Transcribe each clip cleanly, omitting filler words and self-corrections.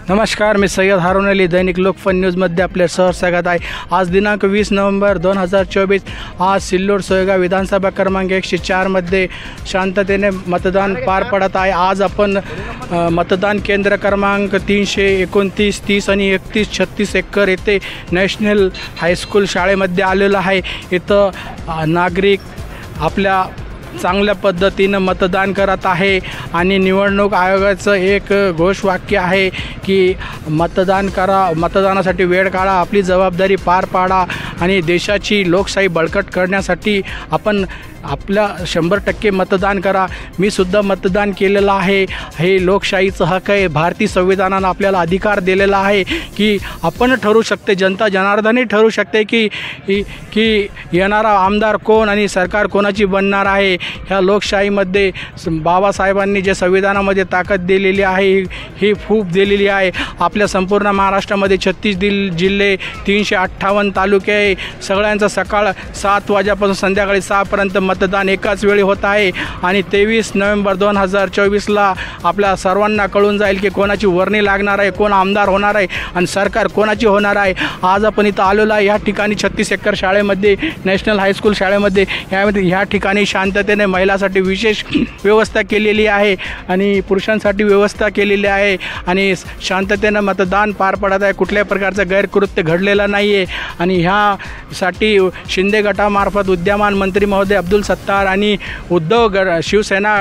नमस्कार, मी सय्यद हारून अली दैनिक लोकफन न्यूजमध्ये आपले सहर्ष स्वागत आहे। आज दिनांक 20 नोव्हेंबर 2024 आज सिल्लोड सोयगाव विधानसभा क्रमांक 104 मध्ये शांततेने मतदान पार पडत आहे। आज आपण मतदान केंद्र क्रमांक 329, 30 आणि 31, 36 एकर येथे नॅशनल हायस्कूल शाळेमध्ये आलेलो आहे। इथं नागरिक आपल्या चांगल्या पद्धतीनं मतदान करत आहे आणि निवडणूक आयोगाचं एक घोषवाक्य आहे की मतदान करा, मतदानासाठी वेळ काढा, आपली जबाबदारी पार पाडा आणि देशाची लोकशाही बळकट करण्यासाठी आपण आपल्या 100% मतदान करा। मी सुद्धा मतदान केलेलं आहे। हे लोकशाहीचं हक आहे। भारतीय संविधानानं आपल्याला अधिकार दिलेला आहे की आपण ठरवू शकते, जनता जनार्दनही ठरवू शकते की येणारा आमदार कोण आणि सरकार कोणाची बनणार आहे। ह्या लोकशाहीमध्ये बाबासाहेबांनी जे संविधानामध्ये ताकद दिलेली आहे ही खूप दिलेली आहे। आपल्या संपूर्ण महाराष्ट्रामध्ये 36 जिल्हे, 358 तालुके आहे। सगळ्यांचं सकाळ 7 वाजेपासून संध्याकाळी 6 पर्यंत मतदान एकाच वेळी होत आहे आणि 23 नोव्हेंबर 2024ला आपल्या सर्वांना कळून जाईल की कोणाची वर्णी लागणार आहे, कोण आमदार होणार आहे आणि सरकार कोणाची होणार आहे। आज आपण इथं आलेलो आहे या ठिकाणी 36 एकर शाळेमध्ये, नॅशनल हायस्कूल शाळेमध्ये। ह्या ठिकाणी शांततेने महिलांसाठी विशेष व्यवस्था केलेली आहे आणि पुरुषांसाठी व्यवस्था केलेली आहे आणि शांततेने मतदान पार पडत आहे। कुठल्याही प्रकारचं गैरकृत्य घडलेलं नाही आहे आणि ह्यासाठी शिंदे गटामार्फत विद्यमान मंत्री महोदय अब्दुल सत्तार आणि उद्धव शिवसेना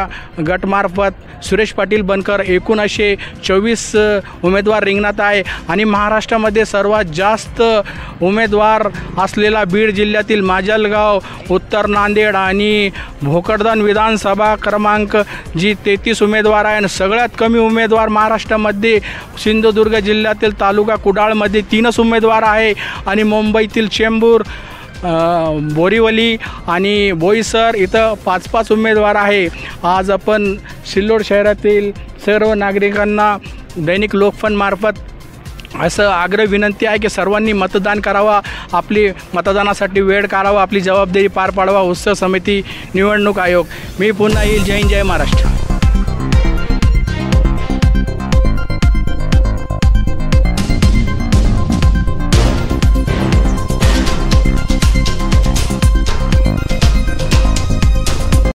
गटमार्फत सुरेश पाटील बनकर एकूण असे 24 उमेदवार रिंगणात आहे आणि महाराष्ट्रामध्ये सर्वात जास्त उमेदवार असलेला बीड जिल्ह्यातील माजलगाव, उत्तर नांदेड आणि भोकरदन विधानसभा क्रमांक जी 33 उमेदवार आहे आणि सगळ्यात कमी उमेदवार महाराष्ट्रामध्ये सिंधुदुर्ग जिल्ह्यातील तालुका कुडाळमध्ये 3च उमेदवार आहे आणि मुंबईतील चेंबूर, बोरीवली आणि बोईसर इथं 5-5 उमेदवार आहे। आज आपण सिल्लोड शहरातील सर्व नागरिकांना दैनिक लोकफनमार्फत असं आग्रह विनंती आहे की सर्वांनी मतदान करावा, आपली मतदानासाठी वेळ काढावा, आपली जबाबदारी पार पाडावा। उत्सव समिती, निवडणूक आयोग। मी पुन्हा येईल। जय हिंद, जय महाराष्ट्र।